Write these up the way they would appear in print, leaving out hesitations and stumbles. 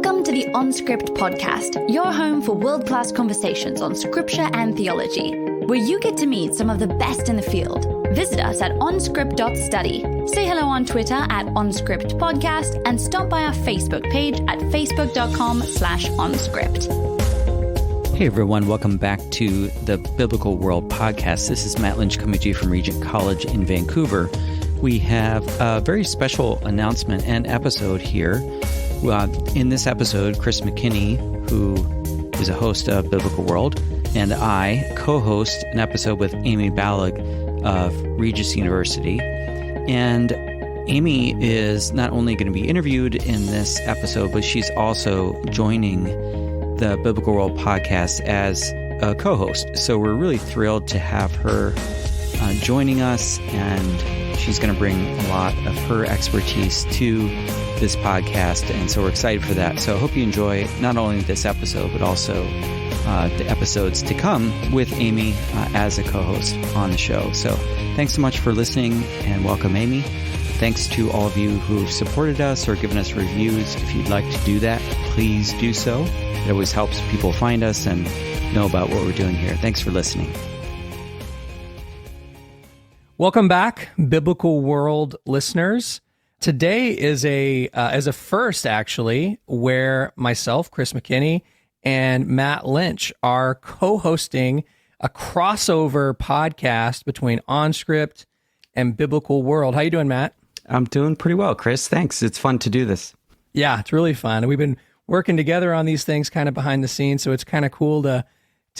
Welcome to the OnScript podcast, your home for world-class conversations on scripture and theology, where you get to meet some of the best in the field. Visit us at onscript.study. Say hello on Twitter at OnScript Podcast and stop by our Facebook page at facebook.com/OnScript. Hey everyone, welcome back to the Biblical World Podcast. This is Matt Lynch coming to you from Regent College in Vancouver. We have a very special announcement and episode here. In this episode, Chris McKinney, who is a host of Biblical World, and I co-host an episode with Amy Balogh of Regis University. And Amy is not only going to be interviewed in this episode, but she's also joining the Biblical World Podcast as a co-host. So we're really thrilled to have her joining us, and she's going to bring a lot of her expertise to this podcast, and so we're excited for that. So I hope you enjoy not only this episode, but also the episodes to come with Amy as a co-host on the show. So thanks so much for listening, and welcome, Amy. Thanks to all of you who've supported us or given us reviews. If you'd like to do that, please do so. It always helps people find us and know about what we're doing here. Thanks for listening. Welcome back, Biblical World listeners. Today is a first, actually, where myself, Chris McKinney, and Matt Lynch are co-hosting a crossover podcast between OnScript and Biblical World. How you doing, Matt? I'm doing pretty well, Chris. Thanks. It's fun to do this. Yeah, it's really fun. We've been working together on these things kind of behind the scenes, so it's kind of cool to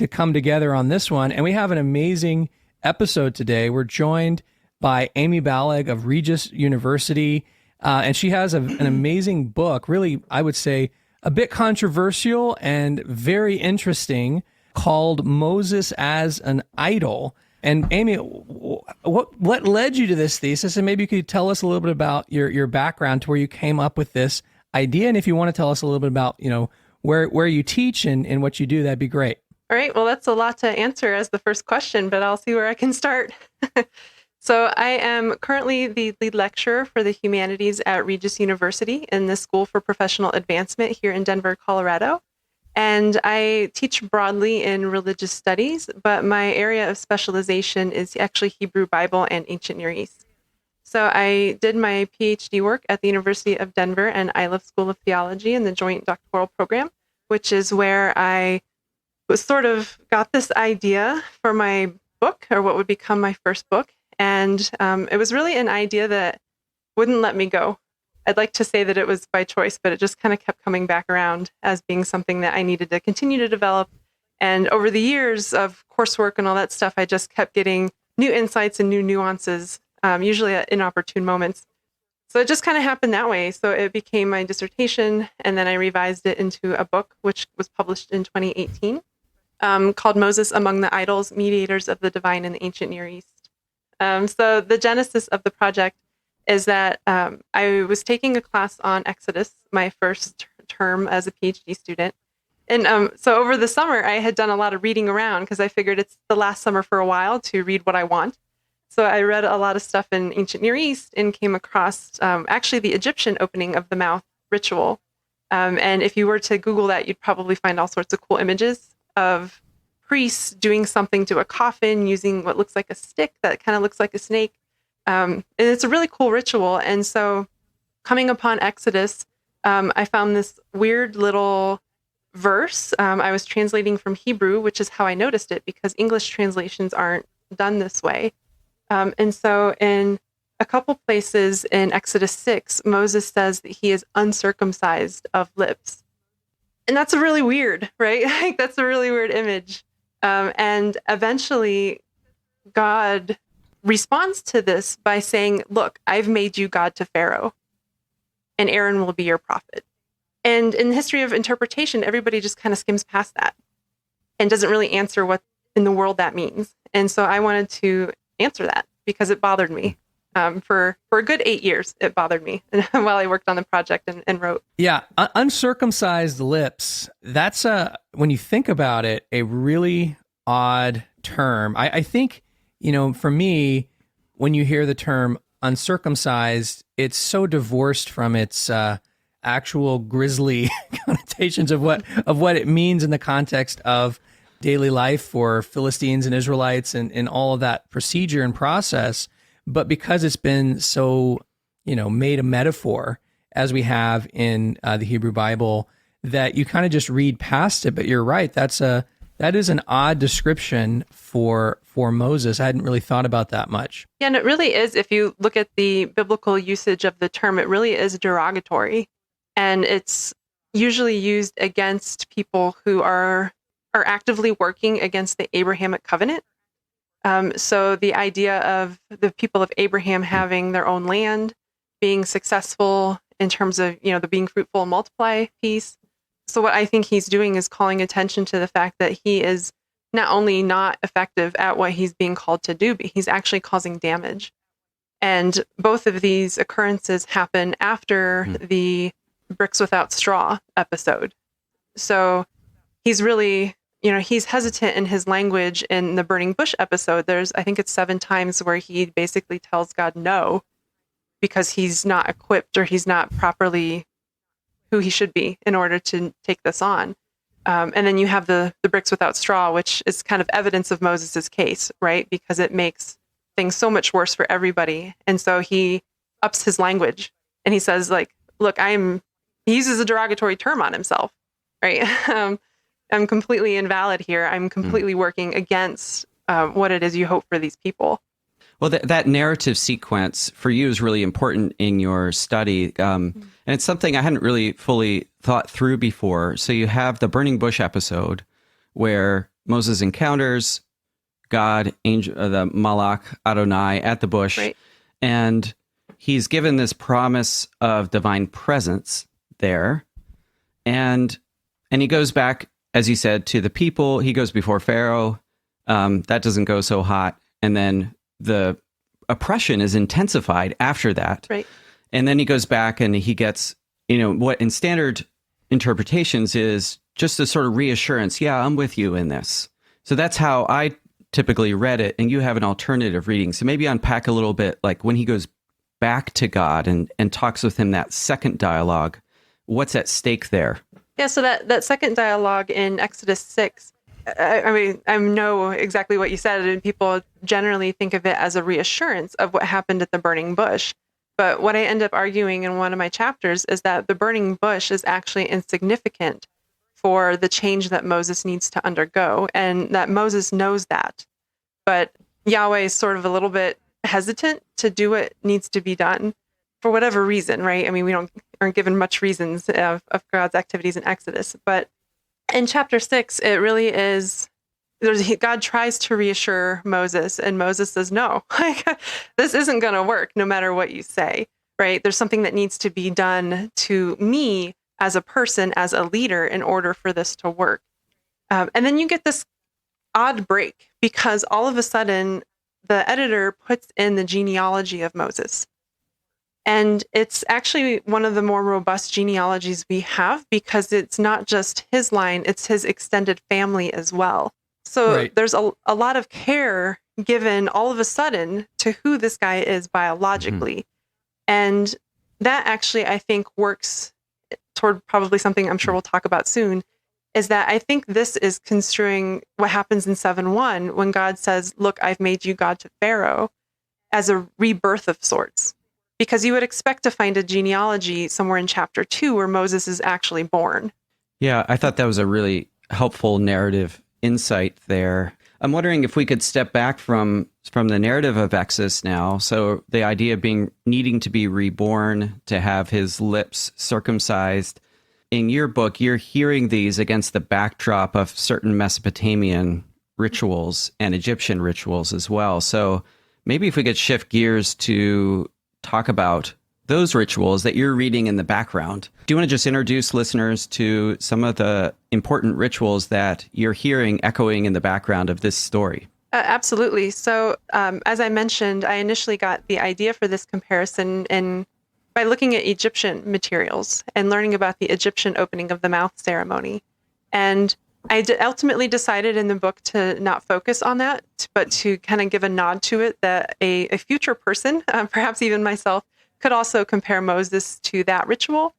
come together on this one. And we have an amazing episode today. We're joined by Amy Balogh of Regis University, and she has an amazing book, really, I would say, a bit controversial and very interesting, called Moses as an Idol. And Amy, what led you to this thesis? And maybe you could tell us a little bit about your background to where you came up with this idea. And if you want to tell us a little bit about, where you teach and what you do, that'd be great. All right. Well, that's a lot to answer as the first question, but I'll see where I can start. So I am currently the lead lecturer for the Humanities at Regis University in the School for Professional Advancement here in Denver, Colorado. And I teach broadly in religious studies, but my area of specialization is actually Hebrew Bible and Ancient Near East. So I did my Ph.D. work at the University of Denver and Iliff School of Theology in the Joint Doctoral Program, which is where I was sort of got this idea for my book, or what would become my first book. And it was really an idea that wouldn't let me go. I'd like to say that it was by choice, but it just kind of kept coming back around as being something that I needed to continue to develop. And over the years of coursework and all that stuff, I just kept getting new insights and new nuances, usually at inopportune moments. So it just kind of happened that way. So it became my dissertation, and then I revised it into a book, which was published in 2018, called Moses Among the Idols, Mediators of the Divine in the Ancient Near East. So the genesis of the project is that I was taking a class on Exodus, my first term as a PhD student. And so over the summer, I had done a lot of reading around because I figured it's the last summer for a while to read what I want. So I read a lot of stuff in Ancient Near East and came across actually the Egyptian opening of the mouth ritual. And if you were to Google that, you'd probably find all sorts of cool images of priests doing something to a coffin using what looks like a stick that kind of looks like a snake. And it's a really cool ritual. And so coming upon Exodus, I found this weird little verse. I was translating from Hebrew, which is how I noticed it, because English translations aren't done this way. And so in a couple places in Exodus 6, Moses says that he is uncircumcised of lips. And that's really weird, right? Like, that's a really weird image. And eventually God responds to this by saying, look, I've made you God to Pharaoh, and Aaron will be your prophet. And in the history of interpretation, everybody just kind of skims past that and doesn't really answer what in the world that means. And so I wanted to answer that because it bothered me. For a good 8 years, it bothered me while I worked on the project and wrote. Yeah, uncircumcised lips, that's, when you think about it, a really odd term. I think, for me, when you hear the term uncircumcised, it's so divorced from its actual grisly connotations of what it means in the context of daily life for Philistines and Israelites and all of that procedure and process. But because it's been so, made a metaphor as we have in the Hebrew Bible, that you kind of just read past it. But you're right. That is an odd description for Moses. I hadn't really thought about that much. Yeah, and it really is. If you look at the biblical usage of the term, it really is derogatory. And it's usually used against people who are actively working against the Abrahamic covenant. So the idea of the people of Abraham having their own land, being successful in terms of, the being fruitful and multiply piece. So what I think he's doing is calling attention to the fact that he is not only not effective at what he's being called to do, but he's actually causing damage. And both of these occurrences happen after the bricks without straw episode. So he's really, he's hesitant in his language in the burning bush episode. I think it's 7 times where he basically tells God no, because he's not equipped or he's not properly who he should be in order to take this on. And then you have the bricks without straw, which is kind of evidence of Moses's case, right? Because it makes things so much worse for everybody. And so he ups his language and he says, look, he uses a derogatory term on himself, right? I'm completely invalid here. I'm completely working against what it is you hope for these people. Well, that narrative sequence for you is really important in your study. And it's something I hadn't really fully thought through before. So you have the burning bush episode where Moses encounters God, angel, the Malach Adonai at the bush. Right. And he's given this promise of divine presence there. And he goes back, as you said, to the people. He goes before Pharaoh. That doesn't go so hot. And then the oppression is intensified after that. Right. And then he goes back and he gets, what in standard interpretations is just a sort of reassurance. Yeah, I'm with you in this. So that's how I typically read it. And you have an alternative reading. So maybe unpack a little bit, like when he goes back to God and talks with him, that second dialogue, what's at stake there? Yeah, so that second dialogue in Exodus 6, I know exactly what you said, and people generally think of it as a reassurance of what happened at the burning bush. But what I end up arguing in one of my chapters is that the burning bush is actually insignificant for the change that Moses needs to undergo, and that Moses knows that. But Yahweh is sort of a little bit hesitant to do what needs to be done for whatever reason, right? I mean, we aren't given much reasons of God's activities in Exodus, but in chapter 6, it really is, God tries to reassure Moses, and Moses says, no, this isn't going to work no matter what you say, right? There's something that needs to be done to me as a person, as a leader, in order for this to work. And then you get this odd break, because all of a sudden, the editor puts in the genealogy of Moses. And it's actually one of the more robust genealogies we have, because it's not just his line, it's his extended family as well. So Right. There's a lot of care given all of a sudden to who this guy is biologically. And that actually, I think, works toward probably something I'm sure we'll talk about soon, is that I think this is construing what happens in 7:1 when God says, look, I've made you God to Pharaoh, as a rebirth of sorts. Because you would expect to find a genealogy somewhere in chapter 2 where Moses is actually born. Yeah, I thought that was a really helpful narrative insight there. I'm wondering if we could step back from the narrative of Exodus now. So the idea of needing to be reborn, to have his lips circumcised. In your book, you're hearing these against the backdrop of certain Mesopotamian rituals and Egyptian rituals as well. So maybe if we could shift gears to talk about those rituals that you're reading in the background. Do you want to just introduce listeners to some of the important rituals that you're hearing echoing in the background of this story? Absolutely. So as I mentioned, I initially got the idea for this comparison by looking at Egyptian materials and learning about the Egyptian opening of the mouth ceremony. And I ultimately decided in the book to not focus on that, but to kind of give a nod to it, that a future person, perhaps even myself, could also compare Moses to that ritual.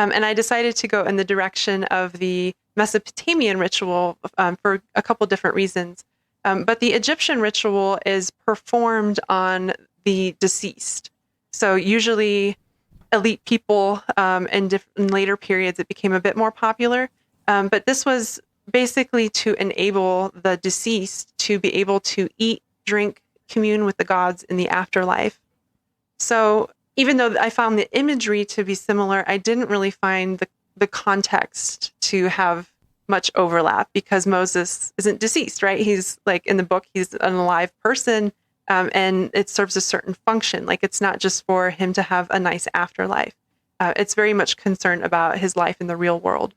And I decided to go in the direction of the Mesopotamian ritual for a couple different reasons. But the Egyptian ritual is performed on the deceased. So usually elite people in later periods, it became a bit more popular. But this was basically to enable the deceased to be able to eat, drink, commune with the gods in the afterlife. So even though I found the imagery to be similar, I didn't really find the context to have much overlap because Moses isn't deceased, right? He's like in the book, he's an alive person, and it serves a certain function. Like it's not just for him to have a nice afterlife. It's very much concerned about his life in the real world.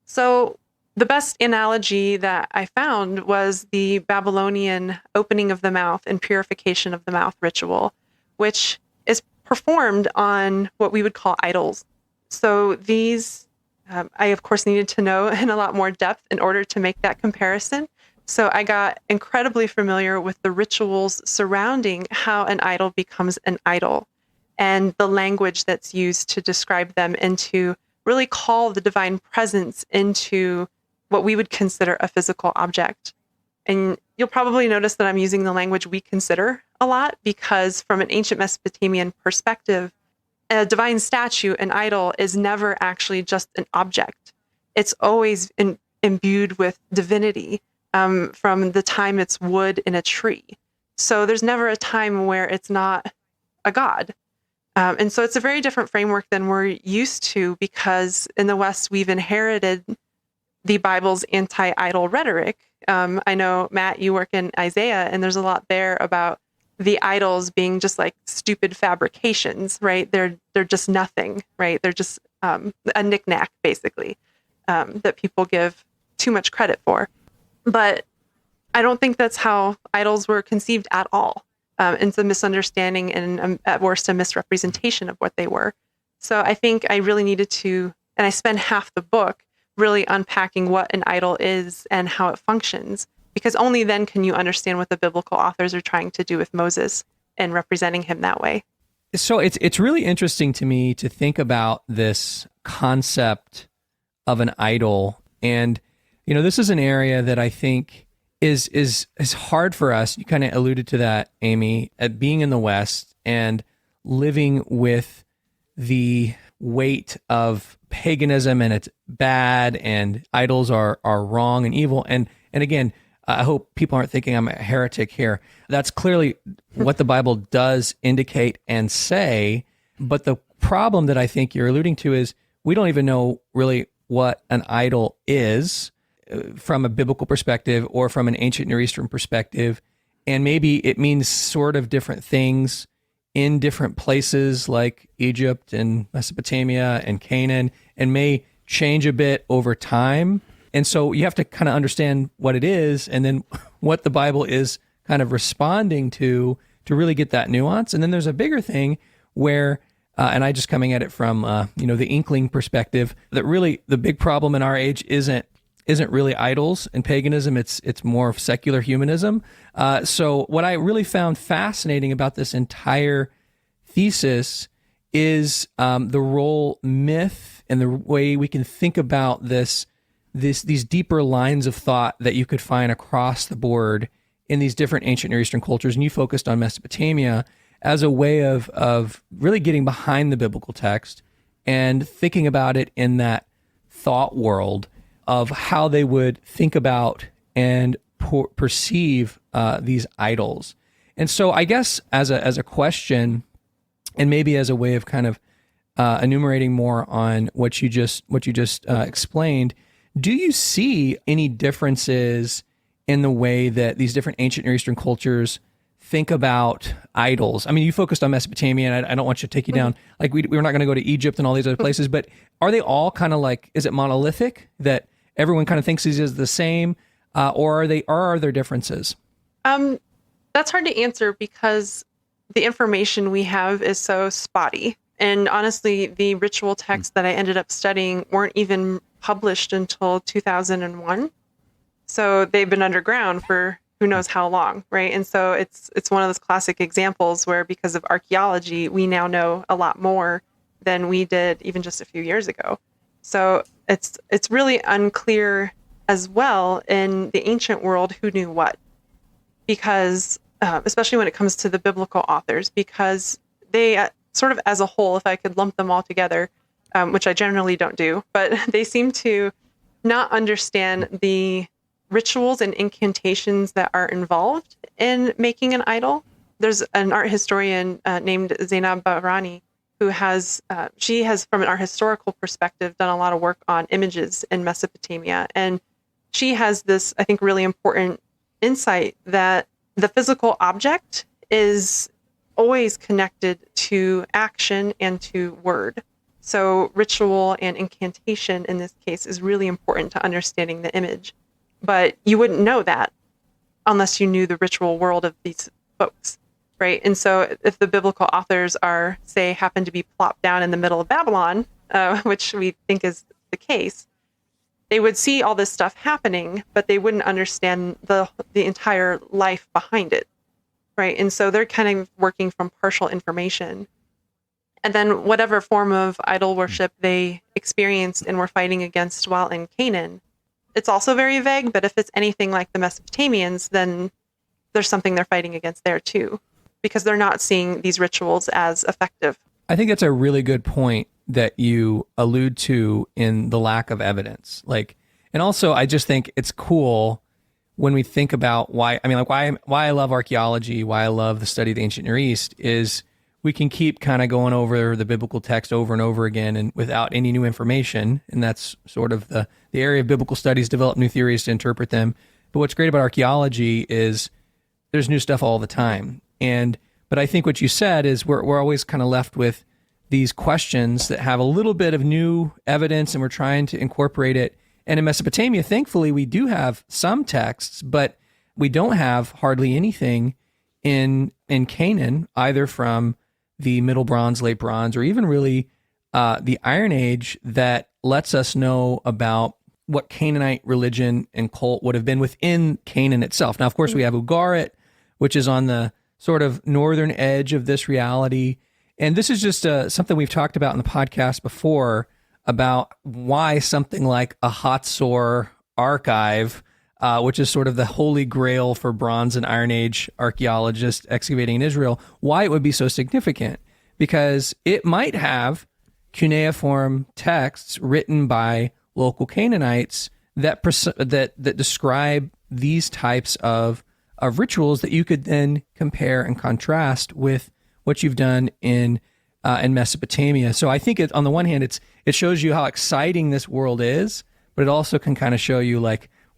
So the best analogy that I found was the Babylonian opening of the mouth and purification of the mouth ritual, which is performed on what we would call idols. So these, I of course needed to know in a lot more depth in order to make that comparison. So I got incredibly familiar with the rituals surrounding how an idol becomes an idol and the language that's used to describe them and to really call the divine presence into what we would consider a physical object. And you'll probably notice that I'm using the language we consider a lot because from an ancient Mesopotamian perspective, a divine statue, an idol, is never actually just an object. It's always imbued with divinity from the time it's wood in a tree. So there's never a time where it's not a god. And so it's a very different framework than we're used to because in the West, we've inherited the Bible's anti-idol rhetoric. I know, Matt, you work in Isaiah, and there's a lot there about the idols being just like stupid fabrications, right? They're just nothing, right? They're just a knick-knack, basically, that people give too much credit for. But I don't think that's how idols were conceived at all. It's a misunderstanding and at worst a misrepresentation of what they were. So I think I really needed to, and I spend half the book really unpacking what an idol is and how it functions, because only then can you understand what the biblical authors are trying to do with Moses and representing him that way. So it's really interesting to me to think about this concept of an idol. And, you know, this is an area that I think is hard for us. You kind of alluded to that, Amy, at being in the West and living with the weight of paganism and it's bad and idols are wrong and evil. And again, I hope people aren't thinking I'm a heretic here. That's clearly what the Bible does indicate and say. But the problem that I think you're alluding to is we don't even know really what an idol is from a biblical perspective or from an ancient Near Eastern perspective. And maybe it means sort of different things in different places like Egypt and Mesopotamia and Canaan, and may change a bit over time. And so you have to kind of understand what it is and then what the Bible is kind of responding to really get that nuance. And then there's a bigger thing where, and I just coming at it from, the inkling perspective, that really the big problem in our age isn't really idols and paganism. It's more of secular humanism. So what I really found fascinating about this entire thesis is the role myth and the way we can think about these deeper lines of thought that you could find across the board in these different ancient Near Eastern cultures. And you focused on Mesopotamia as a way of really getting behind the biblical text and thinking about it in that thought world of how they would think about and perceive these idols. And so I guess as a question, and maybe as a way of kind of enumerating more on what you just explained, do you see any differences in the way that these different ancient Near Eastern cultures think about idols? I mean, you focused on Mesopotamia, and I don't want you to take you down. Like we're not going to go to Egypt and all these other places, but are they all kind of like, is it monolithic that everyone kind of thinks these is the same, or are there differences? That's hard to answer because the information we have is so spotty. And honestly, the ritual texts that I ended up studying weren't even published until 2001. So they've been underground for who knows how long, right? And so it's one of those classic examples where because of archaeology, we now know a lot more than we did even just a few years ago. So it's really unclear as well in the ancient world who knew what, because especially when it comes to the biblical authors, because they sort of as a whole, if I could lump them all together, which I generally don't do, but they seem to not understand the rituals and incantations that are involved in making an idol. There's an art historian named Zainab Bahrani who she has, from an art historical perspective, done a lot of work on images in Mesopotamia. And she has this, I think, really important insight that the physical object is always connected to action and to word. So ritual and incantation in this case is really important to understanding the image. But you wouldn't know that unless you knew the ritual world of these folks, right? And so if the biblical authors happen to be plopped down in the middle of Babylon, which we think is the case, they would see all this stuff happening, but they wouldn't understand the entire life behind it, right? And so they're kind of working from partial information. And then whatever form of idol worship they experienced and were fighting against while in Canaan, it's also very vague, but if it's anything like the Mesopotamians, then there's something they're fighting against there too, because they're not seeing these rituals as effective. I think that's a really good point that you allude to in the lack of evidence. And also I just think it's cool when we think about why I love archaeology, why I love the study of the ancient Near East, is we can keep kind of going over the biblical text over and over again and without any new information. And that's sort of the area of biblical studies, develop new theories to interpret them. But what's great about archaeology is there's new stuff all the time. But I think what you said is we're always kind of left with these questions that have a little bit of new evidence, and we're trying to incorporate it. And in Mesopotamia, thankfully, we do have some texts, but we don't have hardly anything in Canaan, either from the Middle Bronze, Late Bronze, or even really the Iron Age, that lets us know about what Canaanite religion and cult would have been within Canaan itself. Now, of course, we have Ugarit, which is on the sort of northern edge of this reality. And this is just something we've talked about in the podcast before, about why something like a Hatzor archive, which is sort of the holy grail for Bronze and Iron Age archaeologists excavating in Israel, why it would be so significant. Because it might have cuneiform texts written by local Canaanites that describe these types of rituals that you could then compare and contrast with what you've done in Mesopotamia. So I think on the one hand, it shows you how exciting this world is, but it also can kind of show you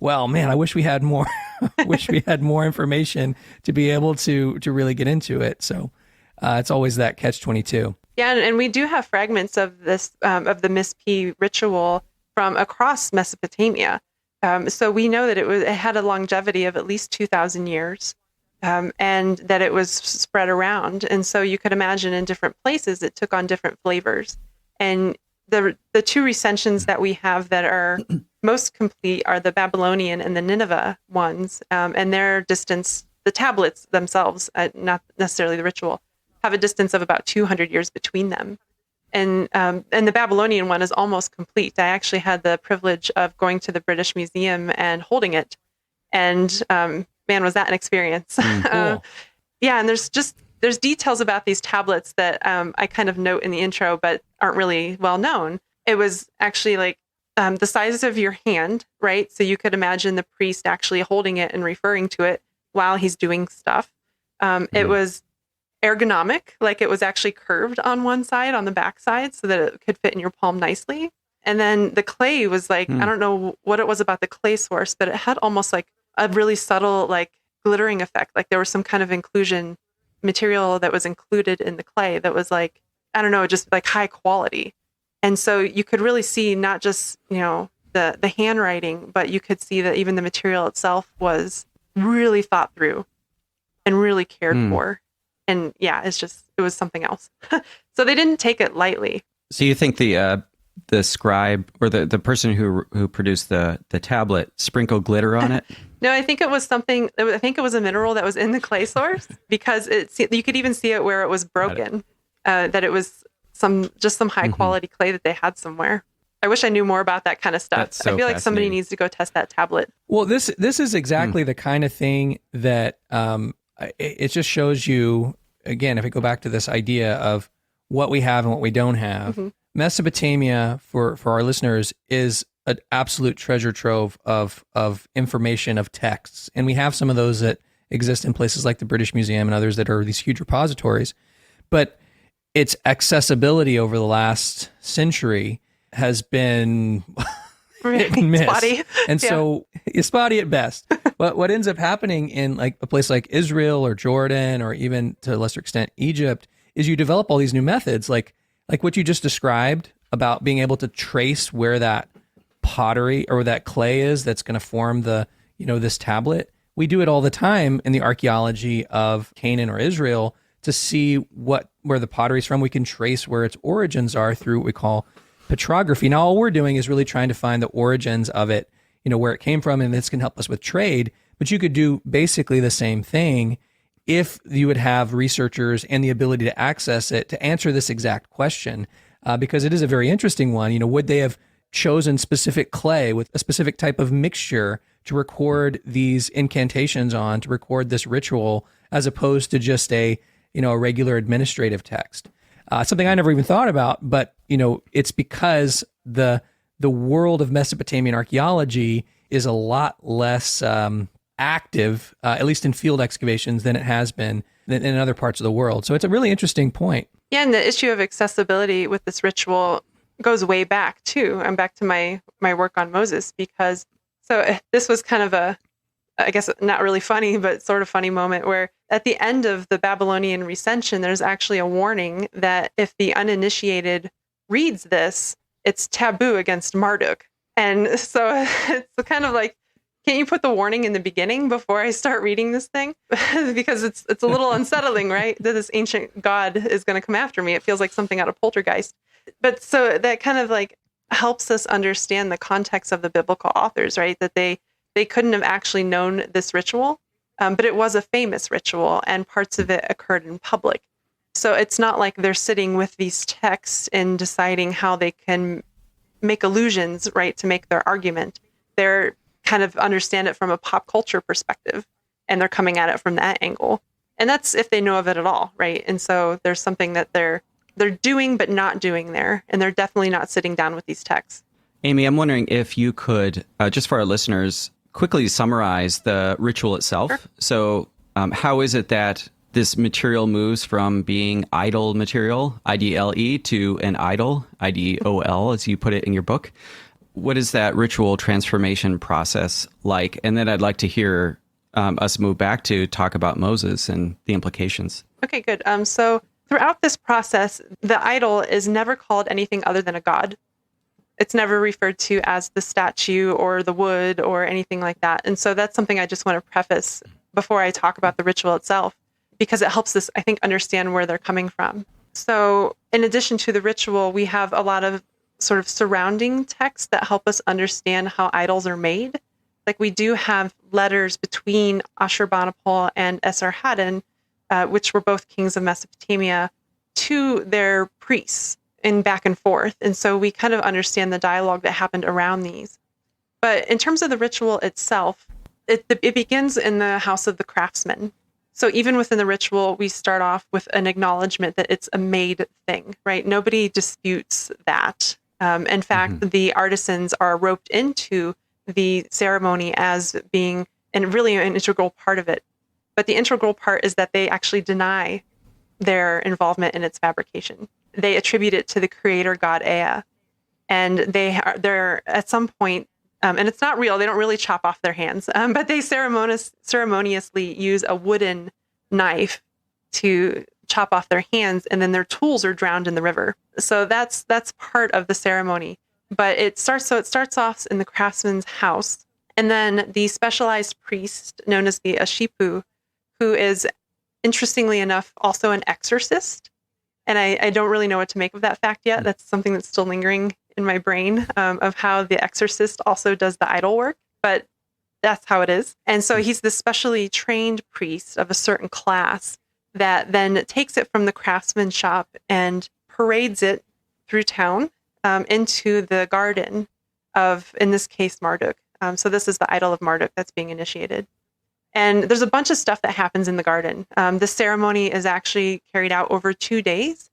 well, man, I wish we had more. Wish we had more information to be able to really get into it. So it's always that catch-22. Yeah, and we do have fragments of this of the Mispeh ritual from across Mesopotamia. So we know that it had a longevity of at least 2,000 years, and that it was spread around. And so you could imagine in different places it took on different flavors. And the two recensions that we have that are most complete are the Babylonian and the Nineveh ones, and their distance, the tablets themselves, not necessarily the ritual, have a distance of about 200 years between them. And the Babylonian one is almost complete. I actually had the privilege of going to the British Museum and holding it. And man, was that an experience. Cool. Yeah, and there's details about these tablets that I kind of note in the intro, but aren't really well known. It was actually the size of your hand, right? So you could imagine the priest actually holding it and referring to it while he's doing stuff. It was ergonomic, it was actually curved on one side, on the back side, so that it could fit in your palm nicely. And then the clay was I don't know what it was about the clay source, but it had almost a really subtle glittering effect. There was some kind of inclusion material that was included in the clay that was I don't know, just high quality. And so you could really see not just, the handwriting, but you could see that even the material itself was really thought through and really cared for. And yeah, it was something else. So they didn't take it lightly. So you think the scribe or the person who produced the tablet sprinkled glitter on it? No, I think it was something. I think it was a mineral that was in the clay source, because you could even see it where it was broken. That it was some high quality clay that they had somewhere. I wish I knew more about that kind of stuff. That's so I feel like somebody fascinating. needs to go test that tablet. Well, this is exactly the kind of thing that it just shows you, again, if we go back to this idea of what we have and what we don't have. Mesopotamia, for our listeners, is an absolute treasure trove of information, of texts. And we have some of those that exist in places like the British Museum and others that are these huge repositories. But its accessibility over the last century has been hit and miss. Spotty. And so it's spotty at best. But what ends up happening in like a place like Israel or Jordan, or even to a lesser extent Egypt, is you develop all these new methods, like what you just described about being able to trace where that pottery or that clay is that's going to form this tablet. We do it all the time in the archaeology of Canaan or Israel to see where the pottery is from. We can trace where its origins are through what we call petrography. Now, all we're doing is really trying to find the origins of it, where it came from, and this can help us with trade. But you could do basically the same thing if you would have researchers and the ability to access it to answer this exact question, because it is a very interesting one. Would they have chosen specific clay with a specific type of mixture to record these incantations on, to record this ritual, as opposed to just a regular administrative text? Something I never even thought about, but it's because the world of Mesopotamian archaeology is a lot less active, at least in field excavations, than it has been in other parts of the world. So it's a really interesting point. Yeah, and the issue of accessibility with this ritual goes way back too. I'm back to my work on Moses, because this was kind of I guess not really funny, but sort of funny moment where at the end of the Babylonian recension, there's actually a warning that if the uninitiated reads this, it's taboo against Marduk. And so it's kind of like, can't you put the warning in the beginning before I start reading this thing? Because it's a little unsettling, right? That this ancient god is going to come after me. It feels like something out of Poltergeist. But so that kind of like helps us understand the context of the biblical authors, right? That they couldn't have actually known this ritual, but it was a famous ritual and parts of it occurred in public. So it's not like they're sitting with these texts and deciding how they can make allusions, right, to make their argument. They're kind of understand it from a pop culture perspective, and they're coming at it from that angle. And that's if they know of it at all, right? And so there's something that they're doing but not doing there, and they're definitely not sitting down with these texts. Amy, I'm wondering if you could, just for our listeners, quickly summarize the ritual itself. Sure. So how is it that this material moves from being idol material, IDLE, to an idol, IDOL, as you put it in your book? What is that ritual transformation process like? And then I'd like to hear us move back to talk about Moses and the implications. Okay, good. So throughout this process, the idol is never called anything other than a god. It's never referred to as the statue or the wood or anything like that. And so that's something I just want to preface before I talk about the ritual itself, because it helps us, I think, understand where they're coming from. So in addition to the ritual, we have a lot of sort of surrounding texts that help us understand how idols are made. Like we do have letters between Ashurbanipal and Esarhaddon, which were both kings of Mesopotamia, to their priests and back and forth. And so we kind of understand the dialogue that happened around these. But in terms of the ritual itself, it begins in the house of the craftsman. So even within the ritual, we start off with an acknowledgement that it's a made thing, right? Nobody disputes that. In fact, the artisans are roped into the ceremony as being really an integral part of it. But the integral part is that they actually deny their involvement in its fabrication. They attribute it to the creator god Ea. And they're at some point, and it's not real, they don't really chop off their hands, but they ceremoniously use a wooden knife to chop off their hands, and then their tools are drowned in the river. So that's part of the ceremony. But it starts off in the craftsman's house, and then the specialized priest known as the Ashipu, who is, interestingly enough, also an exorcist. And I don't really know what to make of that fact yet. That's something that's still lingering in my brain, of how the exorcist also does the idol work, but that's how it is. And so he's the specially trained priest of a certain class that then takes it from the craftsman shop and parades it through town into the garden of, in this case, Marduk. So this is the idol of Marduk that's being initiated. And there's a bunch of stuff that happens in the garden. The ceremony is actually carried out over 2 days,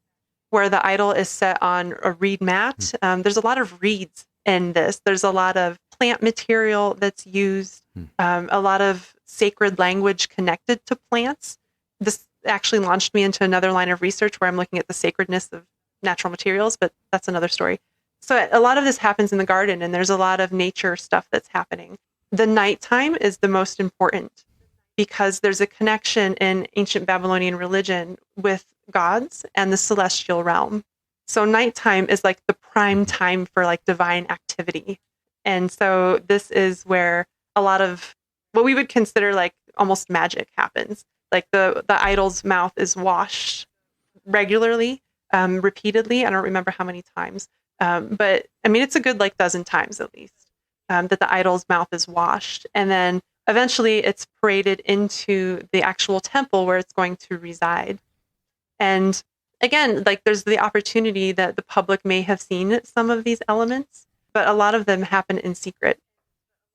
where the idol is set on a reed mat. There's a lot of reeds in this. There's a lot of plant material that's used, a lot of sacred language connected to plants. This actually launched me into another line of research where I'm looking at the sacredness of natural materials, but that's another story. So a lot of this happens in the garden, and there's a lot of nature stuff that's happening. The nighttime is the most important because there's a connection in ancient Babylonian religion with gods and the celestial realm. So nighttime is like the prime time for like divine activity. And so this is where a lot of what we would consider like almost magic happens. Like the idol's mouth is washed regularly, repeatedly. I don't remember how many times. But I mean, it's a good like dozen times at least that the idol's mouth is washed. And then eventually it's paraded into the actual temple where it's going to reside. And again, like there's the opportunity that the public may have seen some of these elements, but a lot of them happen in secret.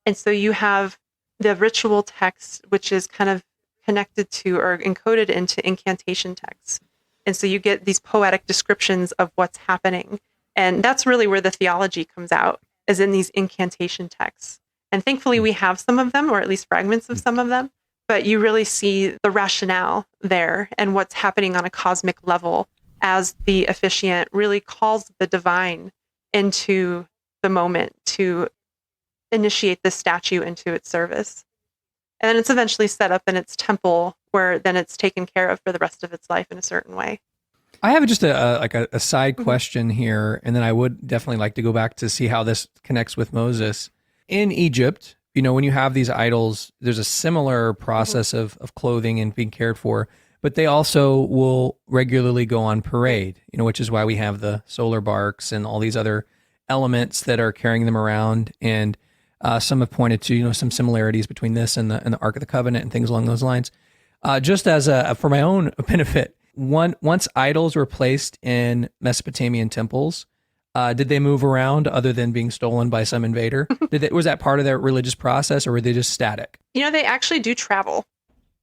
And so you have the ritual text, which is kind of connected to or encoded into incantation texts. And so you get these poetic descriptions of what's happening. And that's really where the theology comes out, is in these incantation texts. And thankfully we have some of them, or at least fragments of some of them, but you really see the rationale there and what's happening on a cosmic level as the officiant really calls the divine into the moment to initiate the statue into its service. And then it's eventually set up in its temple where then it's taken care of for the rest of its life in a certain way. I have just a side question here, and then I would definitely like to go back to see how this connects with Moses. In Egypt, you know, when you have these idols, there's a similar process of clothing and being cared for, but they also will regularly go on parade, you know, which is why we have the solar barks and all these other elements that are carrying them around. And some have pointed to, you know, some similarities between this and the Ark of the Covenant and things along those lines. Just as for my own benefit, once idols were placed in Mesopotamian temples, did they move around other than being stolen by some invader? Was that part of their religious process, or were they just static? You know, they actually do travel.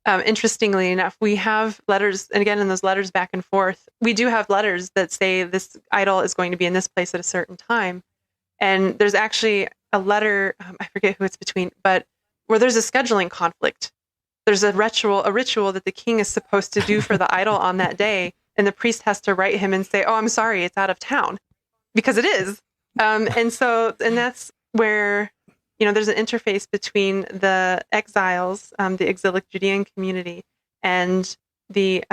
Interestingly enough, we have letters, and again, in those letters back and forth, we do have letters that say this idol is going to be in this place at a certain time. And there's actually a letter, I forget who it's between, but where there's a scheduling conflict. There's a ritual that the king is supposed to do for the idol on that day, and the priest has to write him and say, "Oh, I'm sorry, it's out of town," because it is. And that's where, you know, there's an interface between the exiles, the exilic Judean community, and the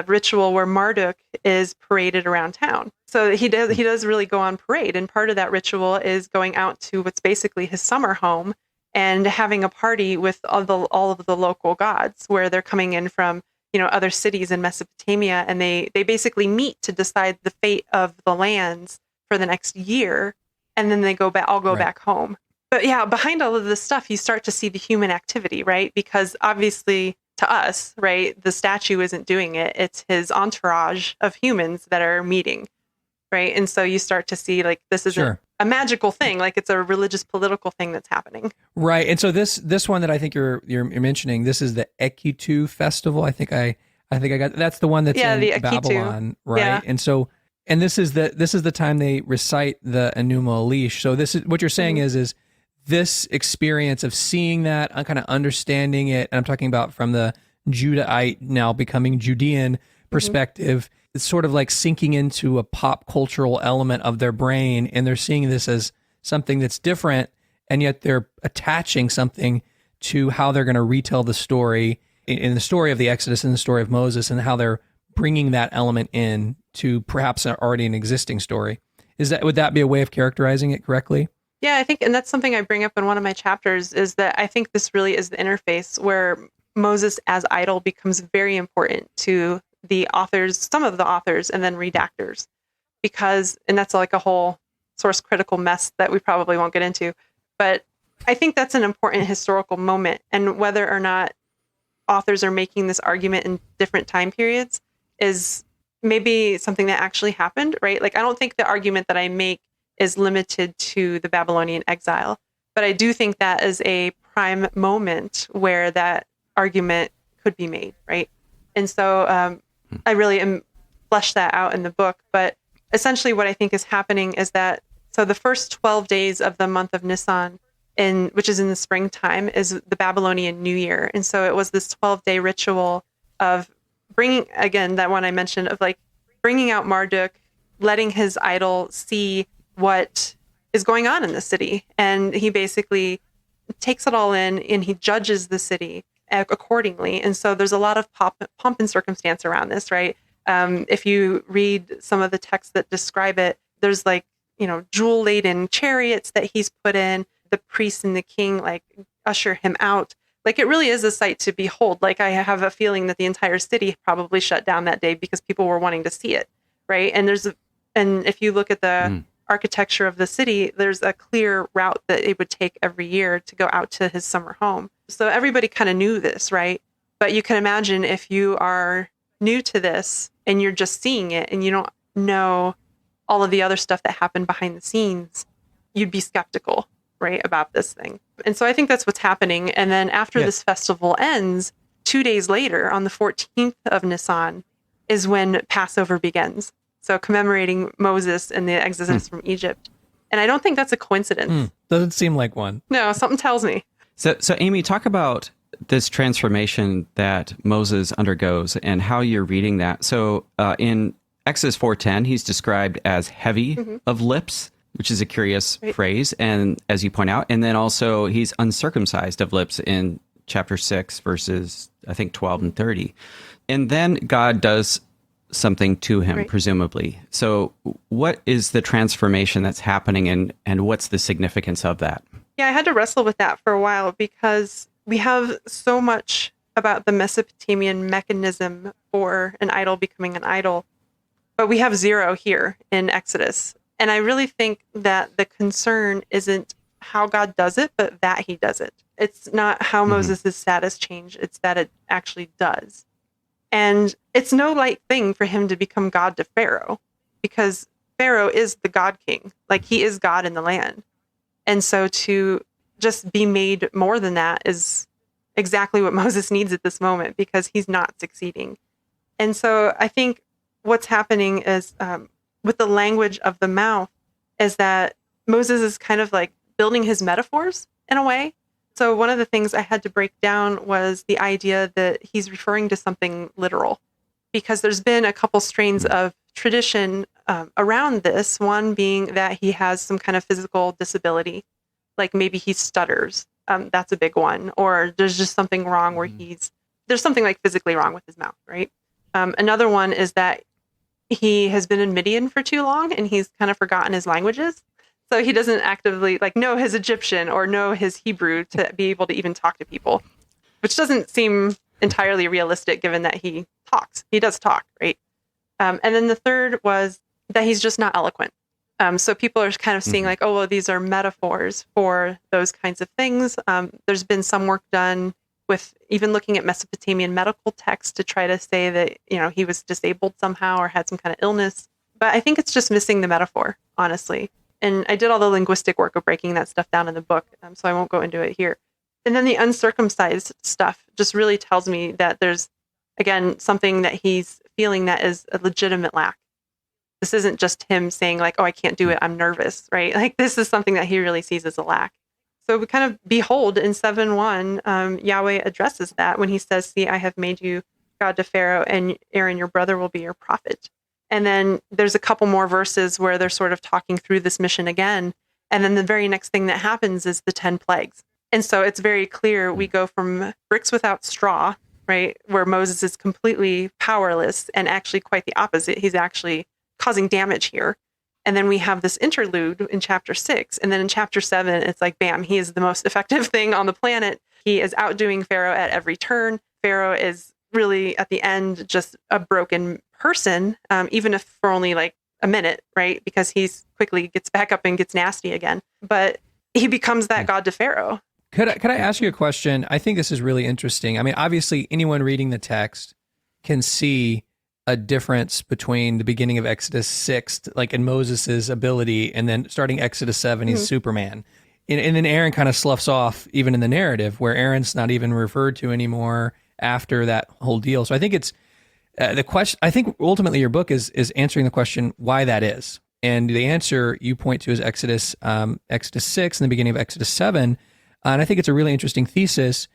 ritual where Marduk is paraded around town. So he does really go on parade, and part of that ritual is going out to what's basically his summer home and having a party with all of the local gods, where they're coming in from, you know, other cities in Mesopotamia, and they basically meet to decide the fate of the lands for the next year, and then they go back home. But yeah, behind all of this stuff, you start to see the human activity, right? Because obviously to us, right, the statue isn't doing it. It's his entourage of humans that are meeting, right? And so you start to see like this isn't a magical thing, like it's a religious political thing that's happening. Right. And so this one that I think you're mentioning, this is the Exod festival. I think I got, that's the one that's in Babylon, right? Yeah. And so, and this is the time they recite the Enuma Elish. So this is what you're saying is this experience of seeing that, kind of understanding it, and I'm talking about from the Judahite now becoming Judean perspective. It's sort of like sinking into a pop cultural element of their brain, and they're seeing this as something that's different, and yet they're attaching something to how they're going to retell the story in the story of the Exodus and the story of Moses, and how they're bringing that element in to perhaps already an existing story. Would that be a way of characterizing it correctly? Yeah, I think, and that's something I bring up in one of my chapters, is that I think this really is the interface where Moses as idol becomes very important to the authors, some of the authors, and then redactors, and that's like a whole source critical mess that we probably won't get into. But I think that's an important historical moment, and whether or not authors are making this argument in different time periods is maybe something that actually happened, right? Like, I don't think the argument that I make is limited to the Babylonian exile, but I do think that is a prime moment where that argument could be made, right? And so I really flesh that out in the book. But essentially what I think is happening is that, so the first 12 days of the month of Nisan, which is in the springtime, is the Babylonian New Year. And so it was this 12-day ritual of bringing, again, that one I mentioned, of like bringing out Marduk, letting his idol see what is going on in the city. And he basically takes it all in and he judges the city accordingly. And so there's a lot of pomp and circumstance around this, right? If you read some of the texts that describe it, there's like, jewel-laden chariots that he's put in. The priests and the king like usher him out. Like, it really is a sight to behold. Like, I have a feeling that the entire city probably shut down that day because people were wanting to see it, right? And if you look at the architecture of the city, there's a clear route that it would take every year to go out to his summer home. So everybody kind of knew this, right? But you can imagine if you are new to this and you're just seeing it and you don't know all of the other stuff that happened behind the scenes, you'd be skeptical, right, about this thing. And so I think that's what's happening. And then after this festival ends, 2 days later, on the 14th of Nisan, is when Passover begins. So commemorating Moses and the exodus from Egypt. And I don't think that's a coincidence. Doesn't seem like one. No, something tells me. So Amy, talk about this transformation that Moses undergoes and how you're reading that. So in Exodus 4:10, he's described as heavy of lips, which is a curious phrase. And as you point out, and then also he's uncircumcised of lips in chapter 6, verses, I think, 12 and 30. And then God does something to him, presumably. So what is the transformation that's happening and what's the significance of that? Yeah, I had to wrestle with that for a while because we have so much about the Mesopotamian mechanism for an idol becoming an idol, but we have zero here in Exodus. And I really think that the concern isn't how God does it, but that he does it. It's not how Moses' status changed, it's that it actually does. And it's no light thing for him to become God to Pharaoh, because Pharaoh is the God king. Like, he is God in the land. And so to just be made more than that is exactly what Moses needs at this moment, because he's not succeeding. And so I think what's happening is with the language of the mouth is that Moses is kind of like building his metaphors in a way. So one of the things I had to break down was the idea that he's referring to something literal, because there's been a couple strains of tradition around this, one being that he has some kind of physical disability, like maybe he stutters. That's a big one. Or there's just something wrong where there's something like physically wrong with his mouth, right? Another one is that he has been in Midian for too long and he's kind of forgotten his languages. So he doesn't actively know his Egyptian or know his Hebrew to be able to even talk to people, which doesn't seem entirely realistic given that he talks. He does talk, right? And then the third was that he's just not eloquent. So people are kind of seeing oh, well, these are metaphors for those kinds of things. There's been some work done with even looking at Mesopotamian medical texts to try to say that, he was disabled somehow or had some kind of illness. But I think it's just missing the metaphor, honestly. And I did all the linguistic work of breaking that stuff down in the book, so I won't go into it here. And then the uncircumcised stuff just really tells me that there's, again, something that he's feeling that is a legitimate lack. This isn't just him saying oh, I can't do it, I'm nervous, right? This is something that he really sees as a lack. So we kind of behold in 7:1, Yahweh addresses that when he says, see, I have made you God to Pharaoh, and Aaron, your brother, will be your prophet. And then there's a couple more verses where they're sort of talking through this mission again. And then the very next thing that happens is the 10 plagues. And so it's very clear we go from bricks without straw, right, where Moses is completely powerless, and actually quite the opposite. He's actually causing damage here. And then we have this interlude in chapter 6. And then in chapter 7, it's bam, he is the most effective thing on the planet. He is outdoing Pharaoh at every turn. Pharaoh is really, at the end, just a broken person, even if for only a minute, right? Because he's quickly gets back up and gets nasty again. But he becomes that God to Pharaoh. Could I ask you a question? I think this is really interesting. I mean, obviously, anyone reading the text can see a difference between the beginning of Exodus 6, like in Moses's ability, and then starting Exodus 7, he's Superman. And then Aaron kind of sloughs off even in the narrative, where Aaron's not even referred to anymore after that whole deal. So I think it's the question. I think ultimately your book is answering the question why that is, and the answer you point to is Exodus 6 and the beginning of Exodus 7, and I think it's a really interesting thesis.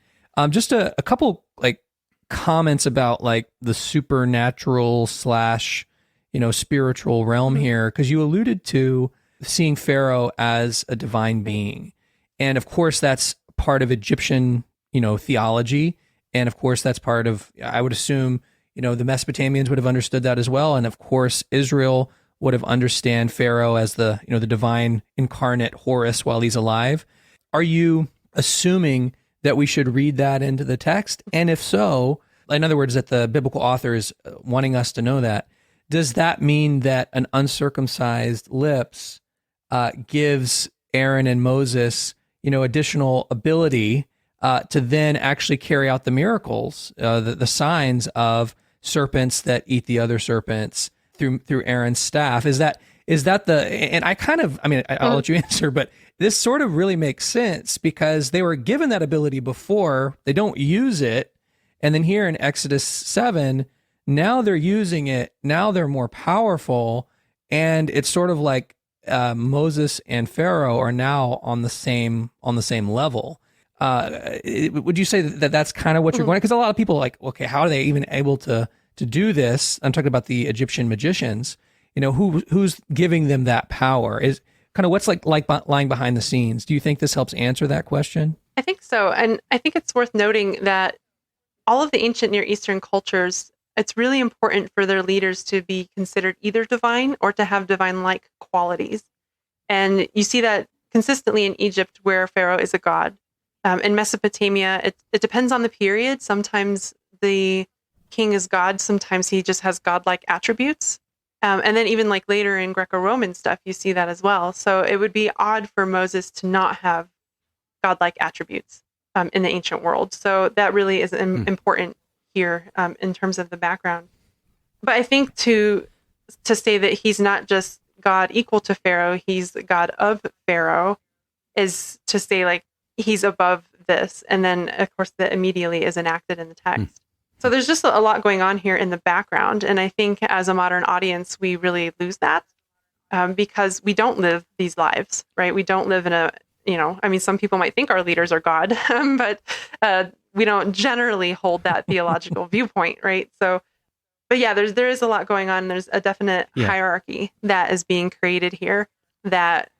Just a couple like comments about like the supernatural / spiritual realm here, because you alluded to seeing Pharaoh as a divine being. And of course, that's part of Egyptian, theology. And of course, that's part of, I would assume, the Mesopotamians would have understood that as well. And of course, Israel would have understand Pharaoh as the, the divine incarnate Horus while he's alive. Are you assuming that we should read that into the text? And if so, in other words, that the biblical author is wanting us to know that, does that mean that an uncircumcised lips gives Aaron and Moses, additional ability to then actually carry out the miracles, the signs of serpents that eat the other serpents through Aaron's staff? Is that the? And I'll let you answer, but this sort of really makes sense because they were given that ability before. They don't use it, and then here in Exodus 7, now they're using it. Now they're more powerful, and it's sort of like Moses and Pharaoh are now on the same level. Would you say that that's kind of what you're going? Because a lot of people are like, okay, how are they even able to do this? I'm talking about the Egyptian magicians. Who's giving them that power? Is kind of what's like lying behind the scenes. Do you think this helps answer that question? I think so, and I think it's worth noting that all of the ancient Near Eastern cultures, it's really important for their leaders to be considered either divine or to have divine-like qualities. And you see that consistently in Egypt, where Pharaoh is a god. In Mesopotamia, it depends on the period. Sometimes the king is God. Sometimes he just has godlike attributes. And then even like later in Greco-Roman stuff, you see that as well. So it would be odd for Moses to not have godlike attributes in the ancient world. So that really is important here in terms of the background. But I think to say that he's not just God equal to Pharaoh, he's God of Pharaoh, is to say like he's above this. And then of course that immediately is enacted in the text. So there's just a lot going on here in the background. And I think as a modern audience, we really lose that because we don't live these lives, right? We don't live in a, some people might think our leaders are God, but we don't generally hold that theological viewpoint, right? So, but yeah, there is a lot going on. There's a definite hierarchy that is being created here that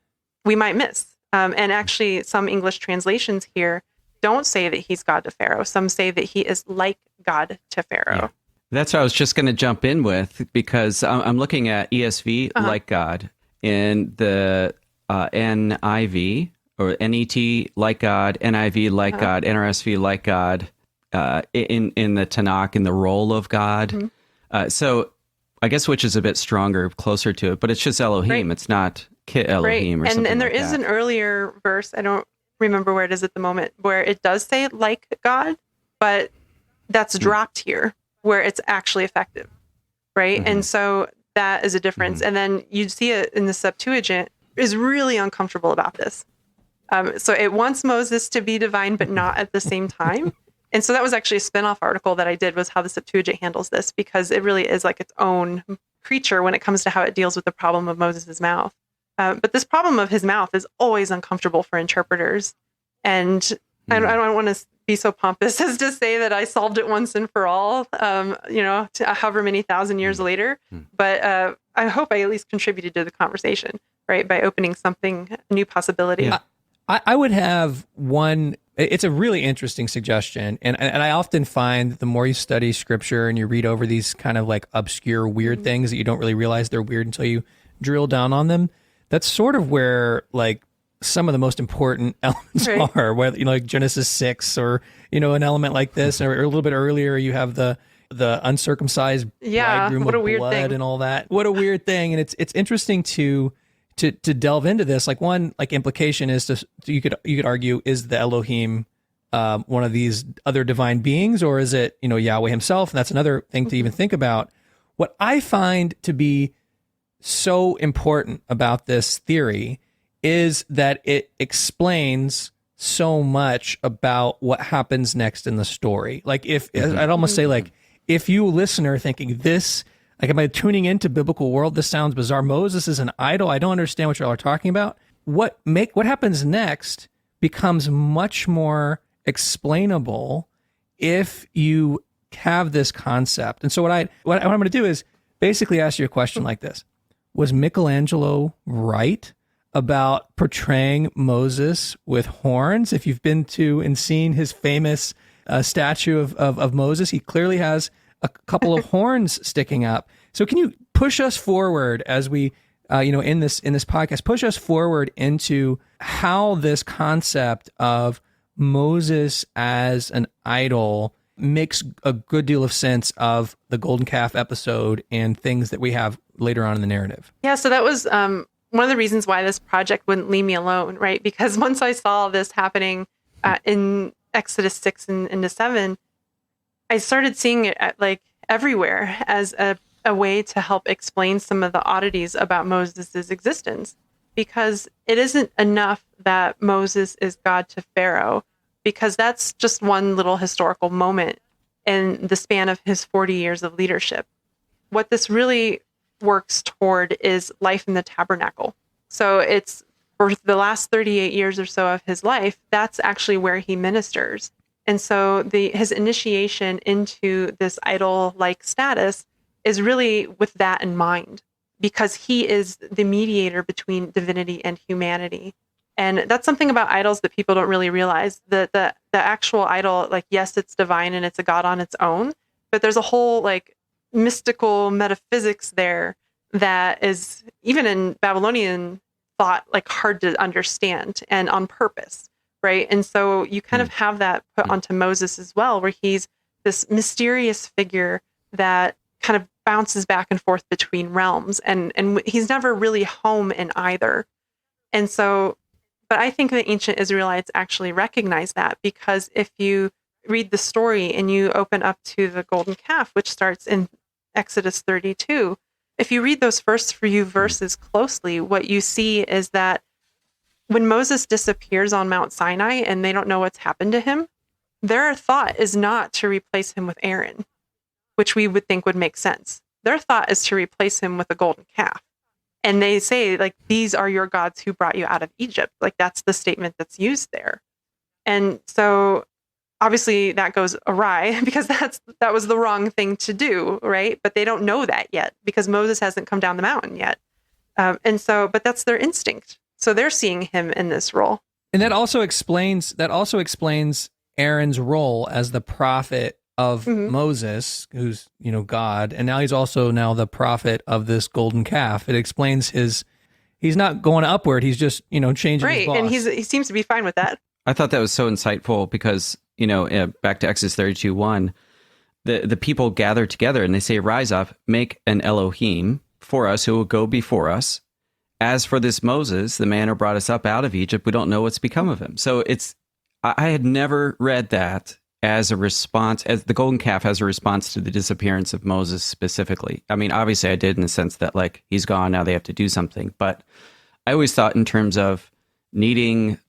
we might miss. And actually, some English translations here don't say that he's God to Pharaoh. Some say that he is like God to Pharaoh. Yeah. That's what I was just going to jump in with, because I'm looking at ESV, like God, in the NIV, or NET, like God, NIV, like God, NRSV, like God, in the Tanakh, in the role of God. So I guess which is a bit stronger, closer to it, but it's just Elohim. Right. It's not Kit Elohim or something and there like is that. An earlier verse, I don't remember where it is at the moment, where it does say like God, but that's dropped here where it's actually effective, right? And so that is a difference. And then you'd see it in the Septuagint is really uncomfortable about this. So it wants Moses to be divine, but not at the same time. And so that was actually a spinoff article that I did, was how the Septuagint handles this, because it really is like its own creature when it comes to how it deals with the problem of Moses's mouth. But this problem of his mouth is always uncomfortable for interpreters. And I don't want to be so pompous as to say that I solved it once and for all, however many thousand years later. But I hope I at least contributed to the conversation, right, by opening a new possibility. Yeah. I would have one. It's a really interesting suggestion. And I often find the more you study scripture and you read over these kind of like obscure, weird things that you don't really realize they're weird until you drill down on them, that's sort of where like some of the most important elements are, whether, like Genesis 6 or, an element like this, or a little bit earlier, you have the uncircumcised bridegroom what a with weird blood thing. And all that. What a weird thing. And it's interesting to delve into this. Like one like implication is you could argue, is the Elohim one of these other divine beings, or is it Yahweh himself? And that's another thing to even think about. what I find to be so important about this theory is that it explains so much about what happens next in the story. Like I'd almost say, like, if you listener thinking this, like, am I tuning into biblical world? This sounds bizarre. Moses is an idol. I don't understand what y'all are talking about. What happens next becomes much more explainable if you have this concept. And so what I'm going to do is basically ask you a question like this. Was Michelangelo right about portraying Moses with horns? If you've been to and seen his famous statue of Moses, he clearly has a couple of horns sticking up. So can you push us forward as we, in this podcast, push us forward into how this concept of Moses as an idol makes a good deal of sense of the golden calf episode and things that we have later on in the narrative? Yeah, so that was one of the reasons why this project wouldn't leave me alone, right? Because once I saw this happening in Exodus 6 and 7, I started seeing it everywhere as a way to help explain some of the oddities about Moses' existence. Because it isn't enough that Moses is God to Pharaoh, because that's just one little historical moment in the span of his 40 years of leadership. What this really works toward is life in the tabernacle. So it's for the last 38 years or so of his life, that's actually where he ministers. And so his initiation into this idol-like status is really with that in mind, because he is the mediator between divinity and humanity. And that's something about idols that people don't really realize. The actual idol, yes, it's divine and it's a god on its own, but there's a whole mystical metaphysics there that is, even in Babylonian thought, hard to understand, and on purpose, right? And so you kind of have that put onto Moses as well, where he's this mysterious figure that kind of bounces back and forth between realms, and he's never really home in either. And so, but I think the ancient Israelites actually recognize that, because if you read the story and you open up to the golden calf, which starts in Exodus 32, if you read those first few verses closely, what you see is that when Moses disappears on Mount Sinai and they don't know what's happened to him, their thought is not to replace him with Aaron, which we would think would make sense. Their thought is to replace him with a golden calf. And they say, these are your gods who brought you out of Egypt. That's the statement that's used there. And so obviously that goes awry, because that was the wrong thing to do, right? But they don't know that yet, because Moses hasn't come down the mountain yet. But that's their instinct. So they're seeing him in this role. And that also explains Aaron's role as the prophet of Moses, who's, God, and now he's also the prophet of this golden calf. It explains he's not going upward, he's just, changing his boss. And he seems to be fine with that. I thought that was so insightful, because, back to Exodus 32:1, the people gather together and they say, "Rise up, make an Elohim for us who will go before us. As for this Moses, the man who brought us up out of Egypt, we don't know what's become of him." So I had never read that as a response, as the golden calf as a response to the disappearance of Moses specifically. I mean, obviously I did, in the sense that he's gone, now they have to do something. But I always thought in terms of needing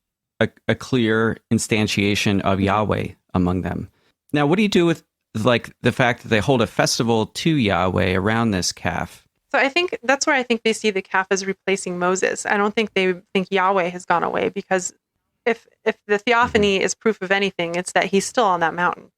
a clear instantiation of Yahweh among them. Now, what do you do with the fact that they hold a festival to Yahweh around this calf? So I think that's where I think they see the calf as replacing Moses. I don't think they think Yahweh has gone away, because if the theophany is proof of anything, it's that he's still on that mountain,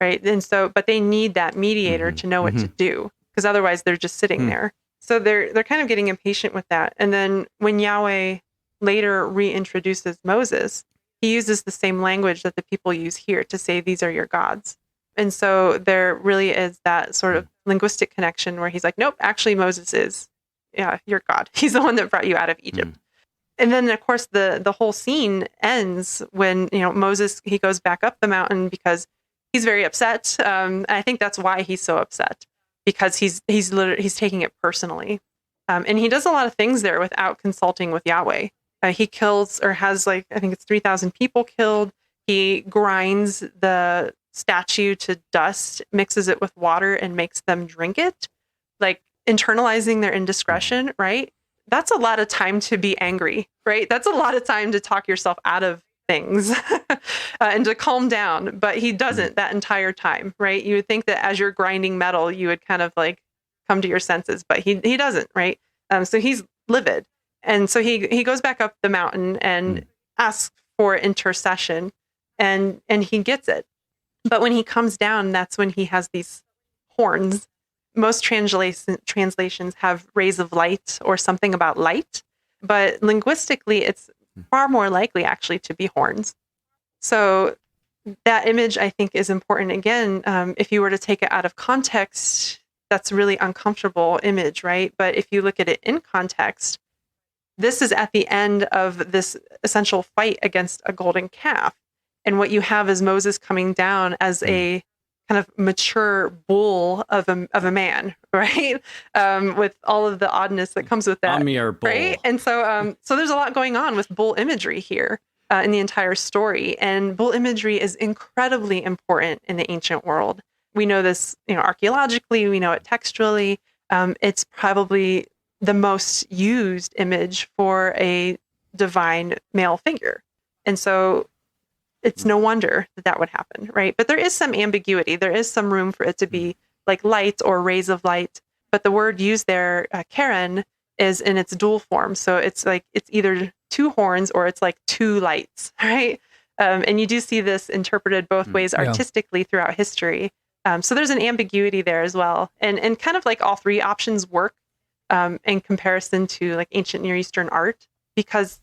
right? And so, but they need that mediator to know what to do, because otherwise they're just sitting there. So they're kind of getting impatient with that. And then when Yahweh later reintroduces Moses, he uses the same language that the people use here to say, "These are your gods." And so there really is that sort of linguistic connection where he's like, "Nope, actually Moses is, your God. He's the one that brought you out of Egypt." And then, of course, the whole scene ends when, Moses, he goes back up the mountain because he's very upset. I think that's why he's so upset, because he's taking it personally. And he does a lot of things there without consulting with Yahweh. He kills, or has I think it's 3,000 people killed. He grinds the statue to dust, mixes it with water, and makes them drink it. like internalizing their indiscretion, right? That's a lot of time to be angry, right? That's a lot of time to talk yourself out of things and to calm down. But he doesn't that entire time, right? You would think that as you're grinding metal, you would kind of like come to your senses, but he doesn't, right? So he's livid. And so he goes back up the mountain and asks for intercession, and he gets it. But when he comes down, that's when he has these horns. Most translations have rays of light or something about light, but linguistically, it's far more likely actually to be horns. So that image, I think, is important. Again, if you were to take it out of context, that's a really uncomfortable image, right? But if you look at it in context, this is at the end of this essential fight against a golden calf. And what you have is Moses coming down as a kind of mature bull of a man, right? With all of the oddness that comes with that, Amir bull. Right? And so there's a lot going on with bull imagery here in the entire story. And bull imagery is incredibly important in the ancient world. We know this, archaeologically. We know it textually. It's probably the most used image for a divine male figure, and so it's no wonder that would happen, right? But there is some ambiguity. There is some room for it to be like light or rays of light. But the word used there, Karen, is in its dual form. So it's like it's either two horns or it's like two lights, right? And you do see this interpreted both ways artistically throughout history. So there's an ambiguity there as well. And kind of like all three options work in comparison to like ancient Near Eastern art, because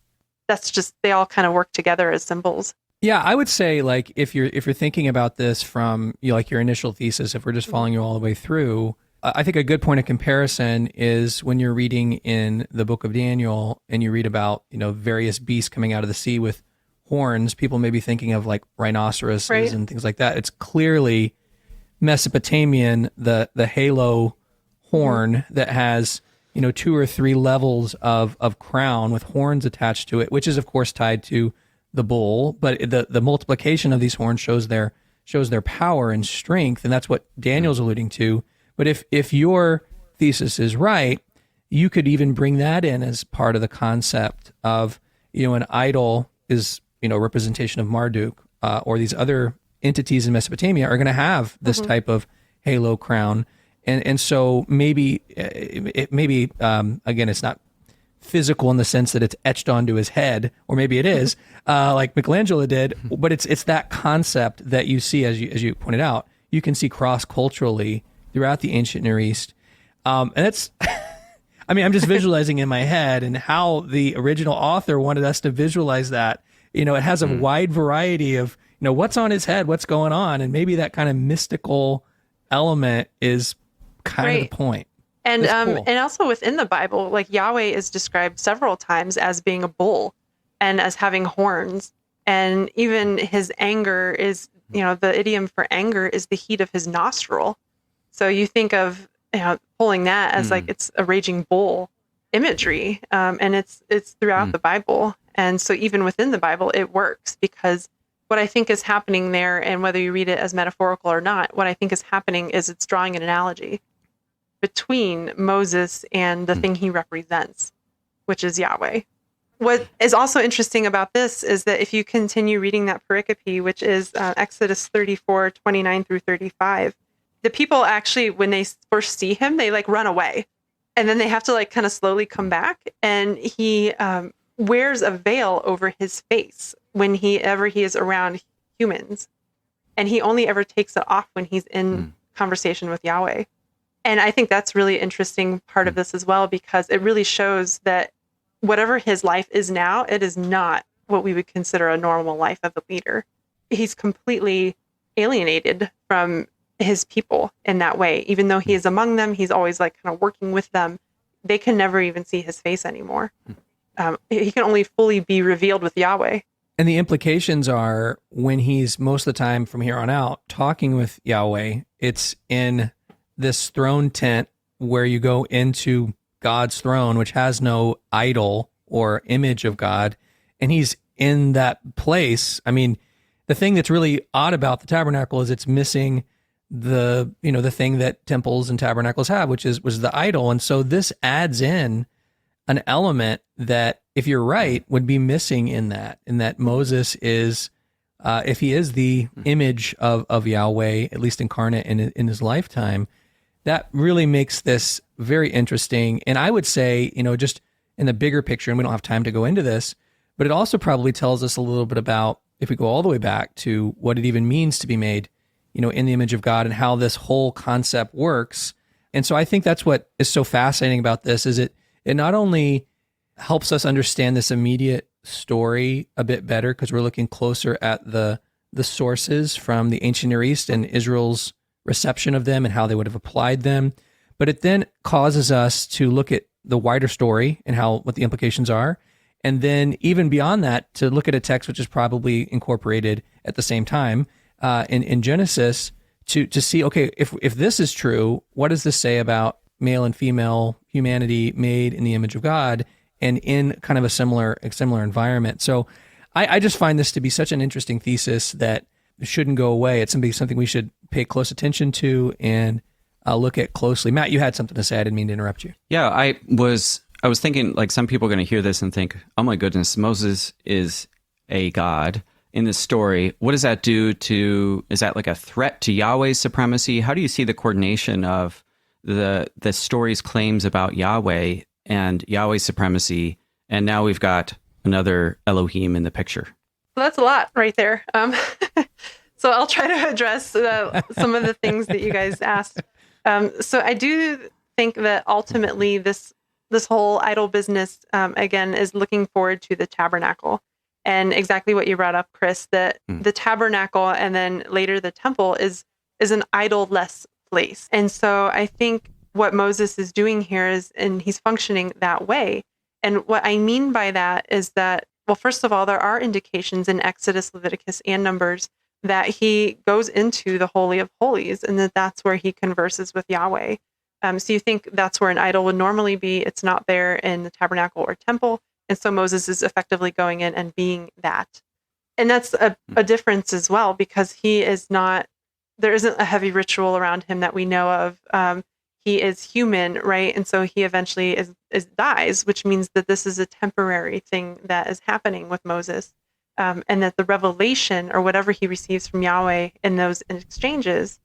that's just, they all kind of work together as symbols. Yeah, I would say like if you're thinking about this from like your initial thesis, if we're just following you all the way through, I think a good point of comparison is when you're reading in the book of Daniel and you read about, various beasts coming out of the sea with horns. People may be thinking of like rhinoceroses and things like that. It's clearly Mesopotamian, the halo horn that has, 2 or 3 levels of crown with horns attached to it, which is of course tied to the bull, but the multiplication of these horns shows their power and strength, and that's what Daniel's alluding to. But if your thesis is right, you could even bring that in as part of the concept of an idol is representation of Marduk, or these other entities in Mesopotamia are going to have this type of halo crown, and so maybe again, it's not physical in the sense that it's etched onto his head, or maybe it is like Michelangelo did, but it's that concept that you see, as you pointed out, you can see cross-culturally throughout the ancient Near East. And it's, I'm just visualizing in my head and how the original author wanted us to visualize that. It has a wide variety of, what's on his head, what's going on, and maybe that kind of mystical element is kind of the point. And cool. And also within the Bible, like Yahweh is described several times as being a bull and as having horns. And even his anger is, the idiom for anger is the heat of his nostril. So you think of pulling that as like it's a raging bull imagery, and it's throughout the Bible. And so even within the Bible, it works, because what I think is happening there, and whether you read it as metaphorical or not, what I think is happening is it's drawing an analogy between Moses and the thing he represents, which is Yahweh. What is also interesting about this is that if you continue reading that pericope, which is Exodus 34, 29 through 35, the people actually, when they first see him, they like run away. And then they have to like kind of slowly come back. And he wears a veil over his face whenever he is around humans. And he only ever takes it off when he's in conversation with Yahweh. And I think that's really interesting part of this as well, because it really shows that whatever his life is now, it is not what we would consider a normal life of a leader. He's completely alienated from his people in that way. Even though he is among them, he's always like kind of working with them. They can never even see his face anymore. He can only fully be revealed with Yahweh. And the implications are, when he's most of the time from here on out talking with Yahweh, it's in this throne tent where you go into God's throne, which has no idol or image of God, and he's in that place. The thing that's really odd about the tabernacle is it's missing the thing that temples and tabernacles have, was the idol. And so this adds in an element that, if you're right, would be missing in that Moses is, if he is the image of Yahweh, at least incarnate in his lifetime, that really makes this very interesting. And I would say, just in the bigger picture, and we don't have time to go into this, but it also probably tells us a little bit about, if we go all the way back to what it even means to be made, in the image of God, and how this whole concept works. And so I think that's what is so fascinating about this, is it not only helps us understand this immediate story a bit better, because we're looking closer at the sources from the ancient Near East and Israel's reception of them and how they would have applied them, but it then causes us to look at the wider story and what the implications are. And then even beyond that, to look at a text which is probably incorporated at the same time in Genesis, to see, okay, if this is true, what does this say about male and female humanity made in the image of God and in kind of a similar environment? So I just find this to be such an interesting thesis that shouldn't go away. It's something we should pay close attention to and look at closely. Matt, you had something to say. I didn't mean to interrupt you. Yeah, I was thinking, like, some people are going to hear this and think, oh my goodness, Moses is a god in this story. What does that do is that like a threat to Yahweh's supremacy? How do you see the coordination of the story's claims about Yahweh and Yahweh's supremacy? And now we've got another Elohim in the picture. Well, that's a lot right there. So I'll try to address some of the things that you guys asked. So I do think that ultimately this whole idol business, again, is looking forward to the tabernacle. And exactly what you brought up, Chris, that the tabernacle and then later the temple is an idol-less place. And so I think what Moses is doing here and he's functioning that way. And what I mean by that is that, well, first of all, there are indications in Exodus, Leviticus, and Numbers that he goes into the Holy of Holies, and that's where he converses with Yahweh. So you think that's where an idol would normally be. It's not there in the tabernacle or temple. And so Moses is effectively going in and being that. And that's a difference as well, because there isn't a heavy ritual around him that we know of. He is human, right? And so he eventually dies, which means that this is a temporary thing that is happening with Moses. And that the revelation or whatever he receives from Yahweh in those exchanges,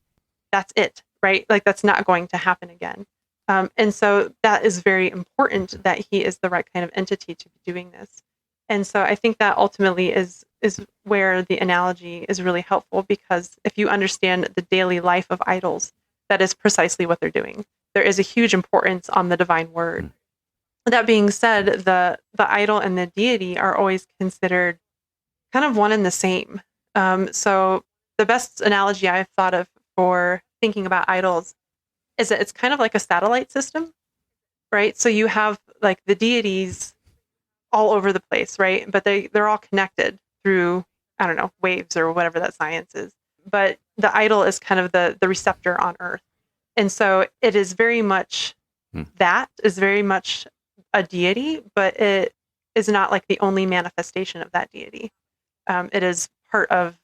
that's it, right? Like, that's not going to happen again. And so that is very important, that he is the right kind of entity to be doing this. And so I think that ultimately is where the analogy is really helpful, because if you understand the daily life of idols, that is precisely what they're doing. There is a huge importance on the divine word. That being said, the idol and the deity are always considered kind of one and the same. So the best analogy I've thought of for thinking about idols is that it's kind of like a satellite system, right? So you have like the deities all over the place, right? But they're all connected through, I don't know, waves or whatever that science is. But the idol is kind of the receptor on Earth. And so it is very much very much a deity, but it is not like the only manifestation of that deity. It is part of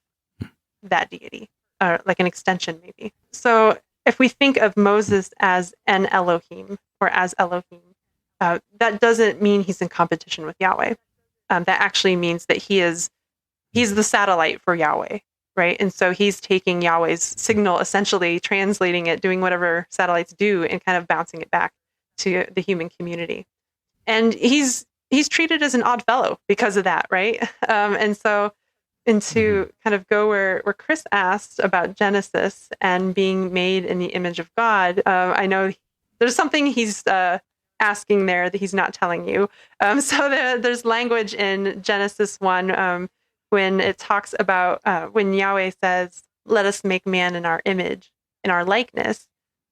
that deity, like an extension maybe. So if we think of Moses as an Elohim or as Elohim, that doesn't mean he's in competition with Yahweh. That actually means that he's the satellite for Yahweh, right? And so he's taking Yahweh's signal, essentially translating it, doing whatever satellites do, and kind of bouncing it back to the human community. And he's treated as an odd fellow because of that, right? And to kind of go where Chris asked about Genesis and being made in the image of God, I know there's something he's asking there that he's not telling you. So there's language in Genesis 1 when it talks about when Yahweh says, "Let us make man in our image, in our likeness."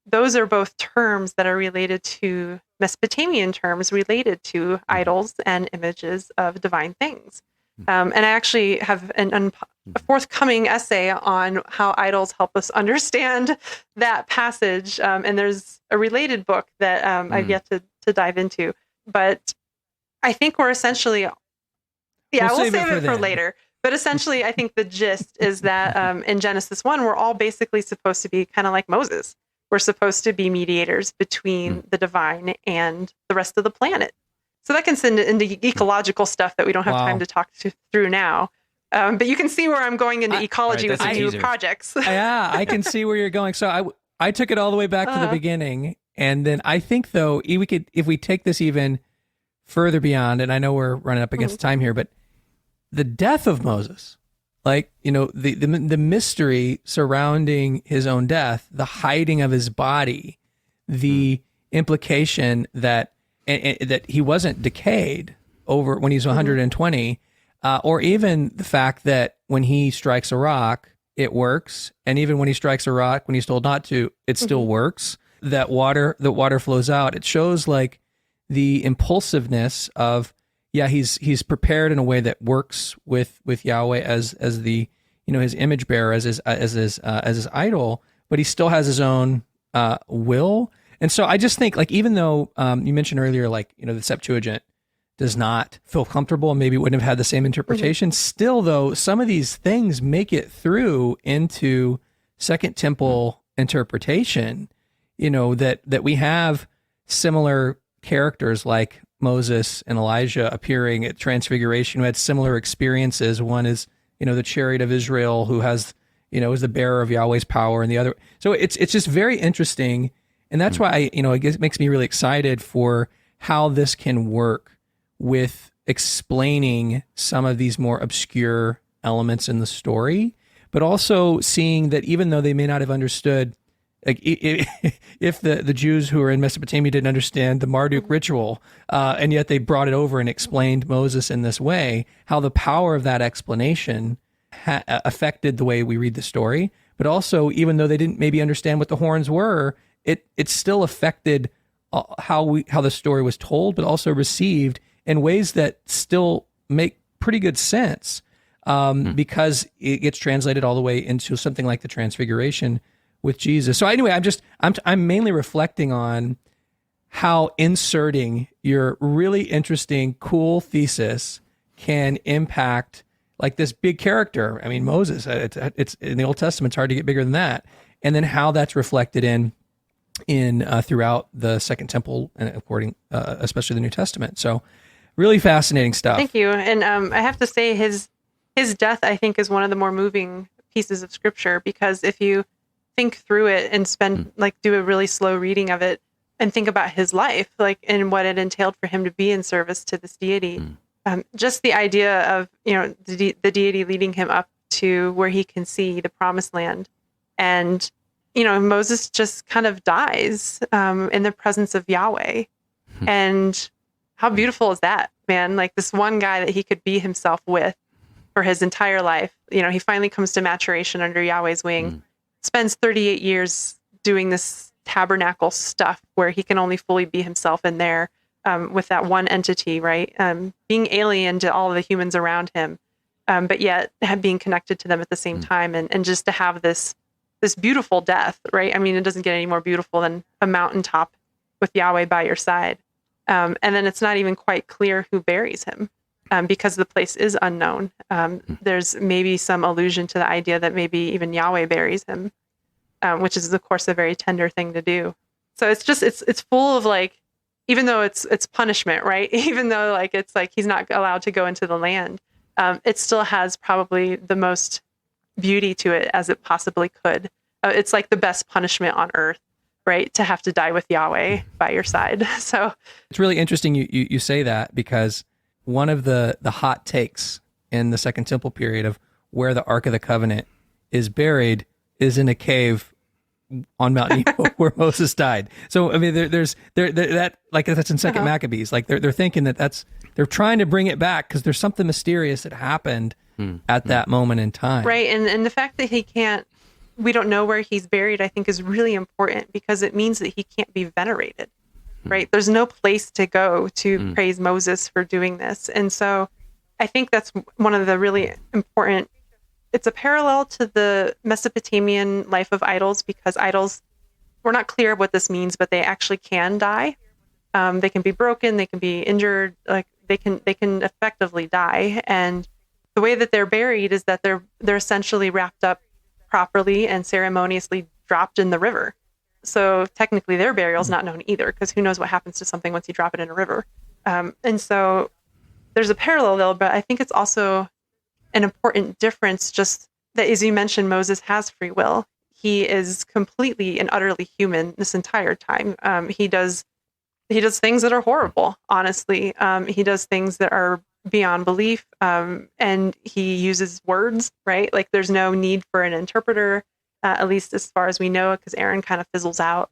Those are both terms that are related to Mesopotamian terms related to idols and images of divine things. And I actually have a forthcoming essay on how idols help us understand that passage. And there's a related book that I've yet to dive into. But I think we're essentially, we'll save it for later. But essentially, I think the gist is that in Genesis 1, we're all basically supposed to be kind of like Moses. We're supposed to be mediators between the divine and the rest of the planet. So that can send into ecological stuff that we don't have time to talk through now. But you can see where I'm going into ecology with new projects. Yeah, I can see where you're going. So I took it all the way back to the beginning. And then I think, though, if we take this even further beyond, and I know we're running up against time here, but the death of Moses, like, the mystery surrounding his own death, the hiding of his body, the implication that that he wasn't decayed over when he's 120, or even the fact that when he strikes a rock, it works, and even when he strikes a rock, when he's told not to, it still works. The water flows out. It shows like the impulsiveness of, he's prepared in a way that works with Yahweh as the his image bearer, as his idol, but he still has his own will. And so I just think, like, even though you mentioned earlier, like, the Septuagint does not feel comfortable and maybe wouldn't have had the same interpretation, still, though, some of these things make it through into Second Temple interpretation, that we have similar characters like Moses and Elijah appearing at Transfiguration who had similar experiences. One is, the chariot of Israel, who has, is the bearer of Yahweh's power, and the other. So it's just very interesting. And that's why it makes me really excited for how this can work with explaining some of these more obscure elements in the story, but also seeing that even though they may not have understood, like, if the Jews who are in Mesopotamia didn't understand the Marduk ritual, and yet they brought it over and explained Moses in this way, how the power of that explanation affected the way we read the story. But also, even though they didn't maybe understand what the horns were, it still affected how the story was told, but also received in ways that still make pretty good sense, because it gets translated all the way into something like the Transfiguration with Jesus. So anyway, I'm mainly reflecting on how inserting your really interesting, cool thesis can impact, like, this big character. I mean, Moses. It's in the Old Testament. It's hard to get bigger than that. And then how that's reflected in throughout the Second Temple, and especially the New Testament. So, really fascinating stuff. Thank you. And I have to say, his death, I think, is one of the more moving pieces of Scripture, because if you think through it and do a really slow reading of it and think about his life, like, and what it entailed for him to be in service to this deity, just the idea of, the deity leading him up to where he can see the promised land. And, Moses just kind of dies in the presence of Yahweh. And how beautiful is that, man? Like, this one guy that he could be himself with for his entire life. He finally comes to maturation under Yahweh's wing, spends 38 years doing this tabernacle stuff where he can only fully be himself in there with that one entity, right? Being alien to all of the humans around him, but yet being connected to them at the same time, and just to have this beautiful death, right? I mean, it doesn't get any more beautiful than a mountaintop with Yahweh by your side. And then it's not even quite clear who buries him, because the place is unknown. There's maybe some allusion to the idea that maybe even Yahweh buries him, which is, of course, a very tender thing to do. So it's full of, like, even though it's punishment, right? Even though, like, it's like he's not allowed to go into the land, it still has probably the most beauty to it as it possibly could. It's like the best punishment on earth, right? To have to die with Yahweh by your side. So it's really interesting you say that, because one of the hot takes in the Second Temple period of where the Ark of the Covenant is buried is in a cave on Mount Nebo where Moses died. So, I mean, that's in Second Maccabees. Like, they're thinking they're trying to bring it back because there's something mysterious that happened at that moment in time. Right. And the fact that we don't know where he's buried, I think, is really important, because it means that he can't be venerated, right? There's no place to go to praise Moses for doing this. And so I think that's one of the really important, it's a parallel to the Mesopotamian life of idols, because idols, we're not clear what this means, but they actually can die. They can be broken, they can be injured, like they can effectively die. And the way that they're buried is that they're essentially wrapped up properly and ceremoniously dropped in the river. So technically their burial is not known either, because who knows what happens to something once you drop it in a river. And so there's a parallel there, but I think it's also an important difference, just that, as you mentioned, Moses has free will. He is completely and utterly human this entire time. He does things that are horrible, honestly. He does things that are beyond belief, and he uses words, right? Like there's no need for an interpreter, at least as far as we know, because Aaron kind of fizzles out.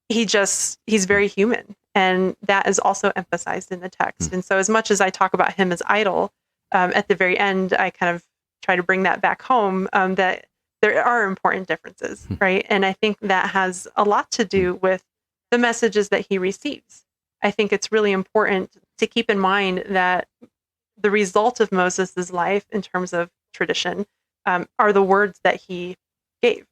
He's very human, and that is also emphasized in the text. And so as much as I talk about him as idol, at the very end, I kind of try to bring that back home, that there are important differences, right? And I think that has a lot to do with the messages that he receives. I think it's really important to keep in mind that the result of Moses' life in terms of tradition are the words that he gave,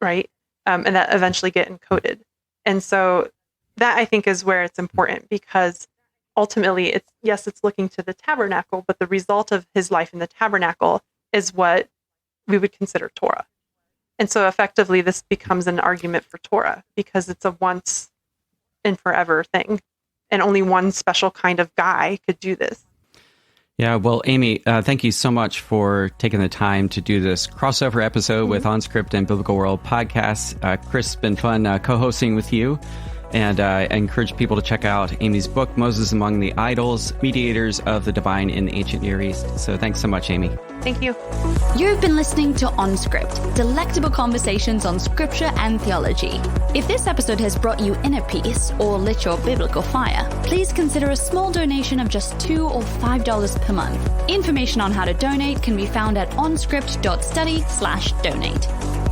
right? And that eventually get encoded. And so that, I think, is where it's important, because ultimately it's looking to the tabernacle, but the result of his life in the tabernacle is what we would consider Torah. And so effectively this becomes an argument for Torah, because it's a once and forever thing. And only one special kind of guy could do this. Yeah, well, Amy, thank you so much for taking the time to do this crossover episode with OnScript and Biblical World podcasts. Chris, it's been fun co-hosting with you. And I encourage people to check out Amy's book, Moses Among the Idols, Mediators of the Divine in the Ancient Near East. So thanks so much, Amy. Thank you. You've been listening to OnScript, delectable conversations on scripture and theology. If this episode has brought you inner peace or lit your biblical fire, please consider a small donation of just $2 or $5 per month. Information on how to donate can be found at onscript.study/donate.